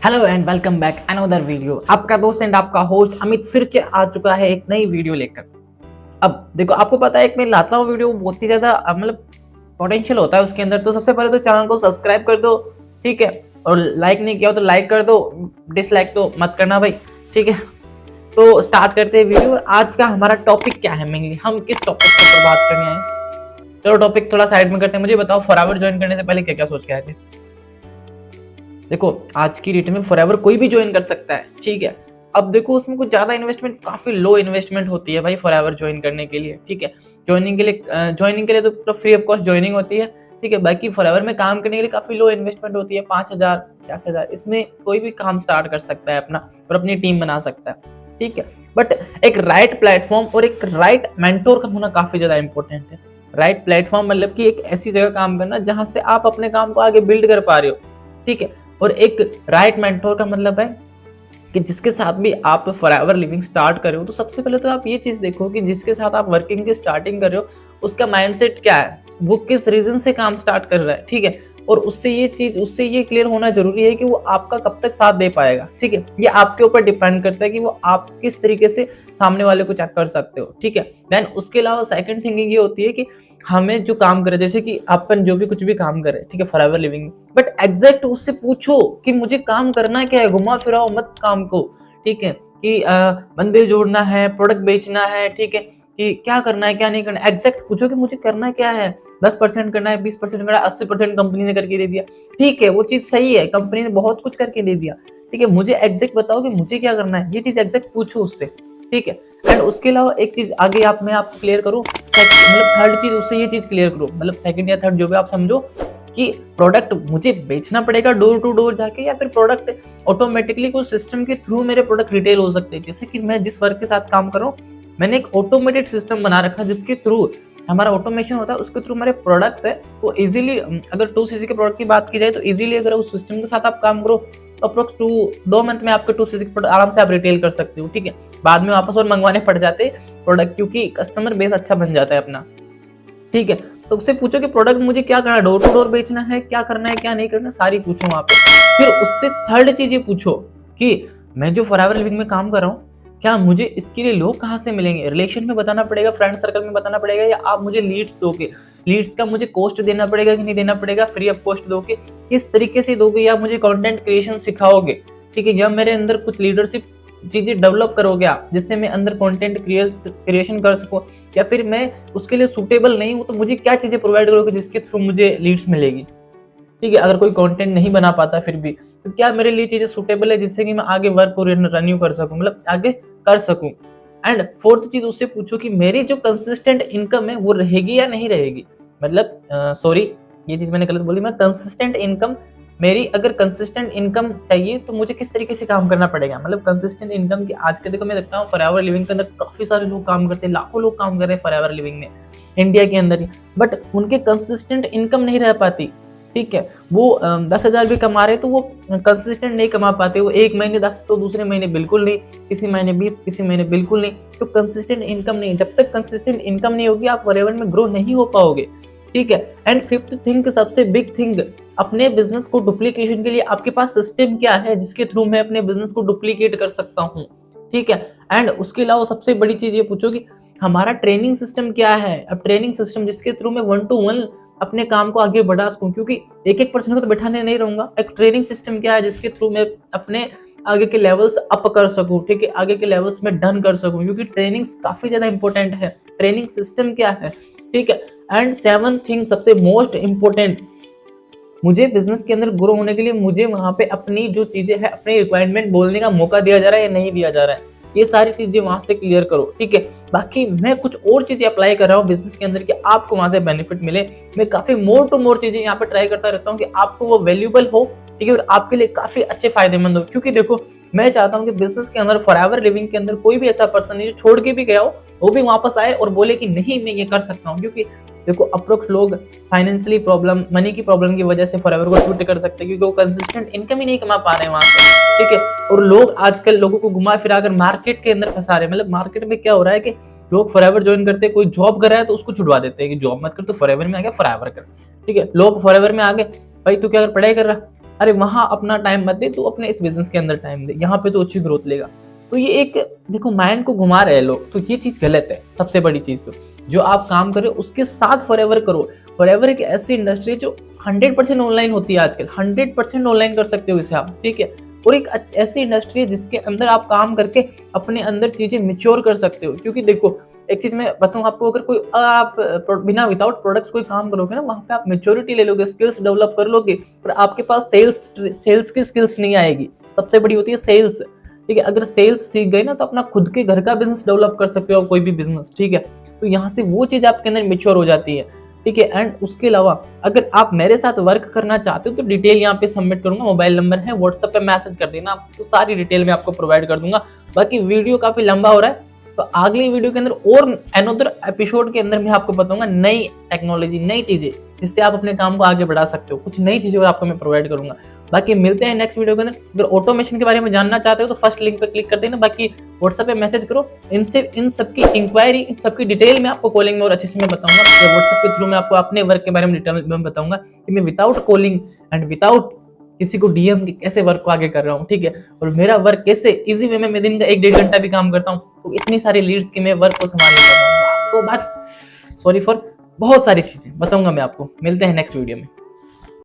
Hello and welcome back another video. आपका दोस्त and आपका होस्ट अमित फिर से आ चुका है एक नई वीडियो लेकर। अब देखो, आपको पता है एक मैं लाता हूँ वीडियो बहुत ही ज्यादा मतलब पोटेंशियल होता है उसके अंदर। तो सबसे पहले तो चैनल को सब्सक्राइब कर दो, ठीक है। और लाइक नहीं किया हो तो लाइक कर दो, डिसलाइक तो मत करना भाई, ठीक है। तो स्टार्ट करते हैं वीडियो। और आज का हमारा टॉपिक क्या है, मेनली हम किस टॉपिक के ऊपर बात करने आए। चलो टॉपिक थोड़ा साइड में करते हैं। मुझे बताओ, फॉरएवर ज्वाइन करने से पहले क्या क्या सोच के आए थे। देखो, आज की डेट में फॉरएवर कोई भी ज्वाइन कर सकता है, ठीक है। अब देखो, उसमें कुछ ज्यादा इन्वेस्टमेंट, काफी लो इन्वेस्टमेंट होती है भाई फॉरएवर ज्वाइन करने के लिए, ठीक है। ज्वाइनिंग के लिए तो फ्री ऑफ कॉस्ट ज्वाइनिंग होती है, ठीक है। बाकी फॉरएवर में काम करने के लिए काफी लो इन्वेस्टमेंट होती है, 5,000 10,000, इसमें कोई भी काम स्टार्ट कर सकता है अपना और अपनी टीम बना सकता है, ठीक है। बट एक राइट प्लेटफॉर्म और एक राइट मेंटोर का होना काफी ज्यादा इंपॉर्टेंट है। राइट प्लेटफॉर्म मतलब कि एक ऐसी जगह काम करना जहां से आप अपने काम को आगे बिल्ड कर पा रहे हो, ठीक है। और एक राइट मेंटोर का मतलब है कि जिसके साथ भी आप फॉरएवर लिविंग स्टार्ट कर रहे हो, तो सबसे पहले तो आप ये चीज देखो कि जिसके साथ आप वर्किंग की स्टार्टिंग कर रहे हो उसका माइंडसेट क्या है, वो किस रीजन से काम स्टार्ट कर रहा है, ठीक है। और उससे ये क्लियर होना जरूरी है कि वो आपका कब तक साथ दे पाएगा, ठीक है। ये आपके ऊपर डिपेंड करता है कि वो आप किस तरीके से सामने वाले को चेक कर सकते हो, ठीक है। देन उसके अलावा सेकंड थिंकिंग ये होती है कि हमें जो काम करे, जैसे कि अपन जो भी कुछ भी काम करे, ठीक है, फॉरएवर लिविंग में, बट एग्जैक्ट उससे पूछो कि मुझे काम करना क्या है। घुमा फिराओ मत काम को, ठीक है। कि बंदे जोड़ना है, प्रोडक्ट बेचना है, ठीक है, कि क्या करना है क्या नहीं करना है। एग्जैक्ट पूछो कि मुझे करना क्या है। 10% करना है, 20% करना है, 80% कंपनी ने करके दे दिया, ठीक है, वो चीज सही है, कंपनी ने बहुत कुछ करके दे दिया, ठीक है। मुझे एग्जैक्ट बताओ कि मुझे क्या करना है, ये चीज एग्जैक्ट पूछो उससे, ठीक है। एंड उसके अलावा एक चीज आगे मैं आपको क्लियर करूँ, मतलब थर्ड चीज उससे ये चीज क्लियर करो, मतलब सेकंड या थर्ड जो भी आप समझो, कि प्रोडक्ट मुझे बेचना पड़ेगा डोर टू डोर जाके, या फिर प्रोडक्ट ऑटोमेटिकली कुछ सिस्टम के थ्रू मेरे प्रोडक्ट रिटेल हो सकते हैं। जैसे कि मैं जिस वर्क के साथ काम कर रहा हूँ, मैंने एक ऑटोमेटेड सिस्टम बना रखा है जिसके थ्रू हमारा ऑटोमेशन होता है। उसके थ्रू हमारे प्रोडक्ट्स है वो इजीली, अगर 2cc के प्रोडक्ट की बात की जाए तो इजीली अगर उस सिस्टम के साथ आप काम करो तो अप्रोक्स 2 मंथ में आपके 2cc के प्रोडक्ट आराम से आप रिटेल कर सकते हो, ठीक है। बाद में वापस और मंगवाने पड़ जाते प्रोडक्ट, क्योंकि कस्टमर बेस अच्छा बन जाता है अपना, ठीक है। तो उससे पूछो कि प्रोडक्ट मुझे क्या करना है, डोर टू डोर बेचना है, क्या करना है क्या नहीं करना, सारी पूछो वहां पे। फिर उससे थर्ड चीज ये पूछो कि मैं जो फॉरएवर लिविंग में काम कर रहा हूँ, क्या मुझे इसके लिए लोग कहाँ से मिलेंगे। रिलेशन में बताना पड़ेगा, फ्रेंड सर्कल में बताना पड़ेगा, या आप मुझे लीड्स दोगे, लीड्स का मुझे कॉस्ट देना पड़ेगा कि नहीं देना पड़ेगा, फ्री ऑफ कॉस्ट दोगे, किस तरीके से दोगे, या मुझे कंटेंट क्रिएशन सिखाओगे, ठीक है, या मेरे अंदर कुछ लीडरशिप चीजें डेवलप करोगे आप, जिससे मैं अंदर कंटेंट क्रिएशन कर सकूं, या फिर मैं उसके लिए सूटेबल नहीं हूं तो मुझे क्या चीजें प्रोवाइड करोगे जिसके थ्रू मुझे लीड्स मिलेगी, ठीक है। अगर कोई कंटेंट नहीं बना पाता फिर भी, तो क्या मेरे लिए चीजें सूटेबल है जिससे कि मैं आगे वर्क को रन्यू कर सकूं, मतलब आगे कर सकूं। एंड फोर्थ चीज उससे पूछो कि मेरी जो कंसिस्टेंट इनकम है वो रहेगी या नहीं रहेगी। मतलब सॉरी, ये चीज मैंने गलत बोली, मैं कंसिस्टेंट इनकम, मेरी अगर कंसिस्टेंट इनकम चाहिए तो मुझे किस तरीके से काम करना पड़ेगा। मतलब कंसिस्टेंट इनकम की आज के देखो मैं देखता हूँ फॉरएवर लिविंग के अंदर काफी सारे लोग काम करते हैं, लाखों लोग काम कर रहे हैं फॉरएवर लिविंग में इंडिया के अंदर ही, बट उनके कंसिस्टेंट इनकम नहीं रह पाती, ठीक है। वो 10,000 भी कमा रहे तो वो कंसिस्टेंट नहीं कमा पाते। वो एक महीने 10 तो दूसरे महीने बिल्कुल नहीं, किसी महीने 20, किसी महीने बिल्कुल नहीं। तो कंसिस्टेंट इनकम नहीं, जब तक कंसिस्टेंट इनकम नहीं होगी आप फॉरएवर में ग्रो नहीं हो पाओगे, ठीक है। एंड फिफ्थ थिंग, सबसे बिग थिंग, अपने बिजनेस को डुप्लीकेशन के लिए आपके पास सिस्टम क्या है जिसके थ्रू मैं अपने बिजनेस को डुप्लीकेट कर सकता हूँ, ठीक है। एंड उसके अलावा सबसे बड़ी चीज ये पूछो कि हमारा ट्रेनिंग सिस्टम क्या है। अब ट्रेनिंग सिस्टम जिसके थ्रू मैं 1-to-1 अपने काम को आगे बढ़ा सकूं, क्योंकि एक पर्सन को तो बैठाने नहीं रहूंगा। एक ट्रेनिंग सिस्टम क्या है जिसके थ्रू मैं अपने आगे के लेवल्स अप कर सकूं, ठीक है, आगे के लेवल्स में डन कर सकूं, क्योंकि ट्रेनिंग काफी ज्यादा इंपॉर्टेंट है। ट्रेनिंग सिस्टम क्या है, ठीक है। एंड सेवन थिंग, सबसे मोस्ट इंपॉर्टेंट, मुझे बिजनेस के अंदर ग्रो होने के लिए मुझे वहां पे अपनी जो चीजें है, अपनी रिक्वायरमेंट बोलने का मौका दिया जा रहा है या नहीं दिया जा रहा है, ये सारी चीजें वहां से क्लियर करो, ठीक है। बाकी मैं कुछ और चीजें अप्लाई कर रहा हूँ बिजनेस के अंदर कि आपको वहां से बेनिफिट मिले। मैं काफी मोर टू मोर चीजें यहाँ पे ट्राई करता रहता हूँ कि आपको वो वैल्यूएबल हो, ठीक है, और आपके लिए काफी अच्छे फायदेमंद हो। क्योंकि देखो, मैं चाहता हूँ कि बिजनेस के अंदर, फॉरएवर लिविंग के अंदर कोई भी ऐसा पर्सन नहीं जो छोड़ के भी गया हो वो भी वापस आए और बोले कि नहीं मैं ये कर सकता हूँ। क्योंकि देखो, अप्रोक्स लोग फाइनेंशियली प्रॉब्लम, मनी की प्रॉब्लम की वजह से फॉरएवर को छूट कर सकते हैं, क्योंकि वो कंसिस्टेंट इनकम ही नहीं कमा पा रहे हैं वहां से, ठीक है। और लोग आजकल लोगों को घुमा फिरा कर मार्केट के अंदर फंसा रहे हैं। मतलब मार्केट में क्या हो रहा है कि लोग फॉरएवर ज्वाइन करते हैं, कोई जॉब कर रहा है तो उसको छुड़वा देते हैं कि जॉब मत कर, तो फॉरएवर में आ गया, फॉरएवर कर, ठीक है। लोग फॉरएवर में आ गए, भाई तू क्या पढ़ाई कर रहा, अरे वहां अपना टाइम मत दे, तू अपने इस बिजनेस के अंदर टाइम दे, यहाँ पे तो अच्छी ग्रोथ लेगा। तो ये एक देखो माइंड को घुमा रहे हैं लोग, तो ये चीज गलत है। सबसे बड़ी चीज तो जो आप काम कर रहे हो उसके साथ फॉरएवर करो। फॉरएवर एक ऐसी इंडस्ट्री है जो 100% ऑनलाइन होती है आजकल, 100% ऑनलाइन कर सकते हो इसे आप, ठीक है। और एक ऐसी इंडस्ट्री है जिसके अंदर आप काम करके अपने अंदर चीजें मिच्योर कर सकते हो। क्योंकि देखो एक चीज मैं बताऊं आपको, अगर कोई आप बिना विदाउट प्रोडक्ट्स कोई काम करोगे ना, वहां पे आप मेच्योरिटी ले लोगे, स्किल्स डेवलप कर लोगे, पर आपके पास सेल्स की स्किल्स नहीं आएगी। सबसे बड़ी होती है सेल्स, ठीक है। अगर सेल्स सीख गए ना तो अपना खुद के घर का बिजनेस डेवलप कर सकते हो, कोई भी बिजनेस, ठीक है। तो यहाँ से वो चीज आपके अंदर मेच्योर हो जाती है, ठीक है। एंड उसके अलावा अगर आप मेरे साथ वर्क करना चाहते हो तो डिटेल यहाँ पे सबमिट करूंगा, मोबाइल नंबर है, व्हाट्सएप पे मैसेज कर देना, तो सारी डिटेल मैं आपको प्रोवाइड कर दूंगा। बाकी वीडियो काफी लंबा हो रहा है, तो अगली वीडियो के अंदर और अनदर एपिसोड के अंदर मैं आपको बताऊंगा नई टेक्नोलॉजी, नई चीजें जिससे आप अपने काम को आगे बढ़ा सकते हो, कुछ नई चीजें आपको मैं प्रोवाइड करूंगा। बाकी मिलते हैं नेक्स्ट वीडियो के अंदर। अगर ऑटोमेशन के बारे में जानना चाहते हो तो फर्स्ट लिंक पे क्लिक कर देना, बाकी व्हाट्सएप पे मैसेज करो, इनसे इन सबकी इंक्वायरी, इन सबकी डिटेल में आपको कॉलिंग में और अच्छे से मैं बताऊंगा। व्हाट्सएप के थ्रू मैं आपको अपने वर्क के बारे में डिटेल में बताऊंगा कि मैं विदाउट कॉलिंग एंड विदाउट किसी को डीएम के कैसे वर्क को आगे कर रहा हूँ, ठीक है। और मेरा वर्क कैसे इजी वे में मैं दिन का 1-1.5 घंटा भी काम करता हूँ, तो इतनी सारी लीड्स की मैं वर्क को संभाल लेता हूँ। तो बात सॉरी फॉर बहुत सारी चीजें बताऊंगा मैं आपको। मिलते हैं नेक्स्ट वीडियो में।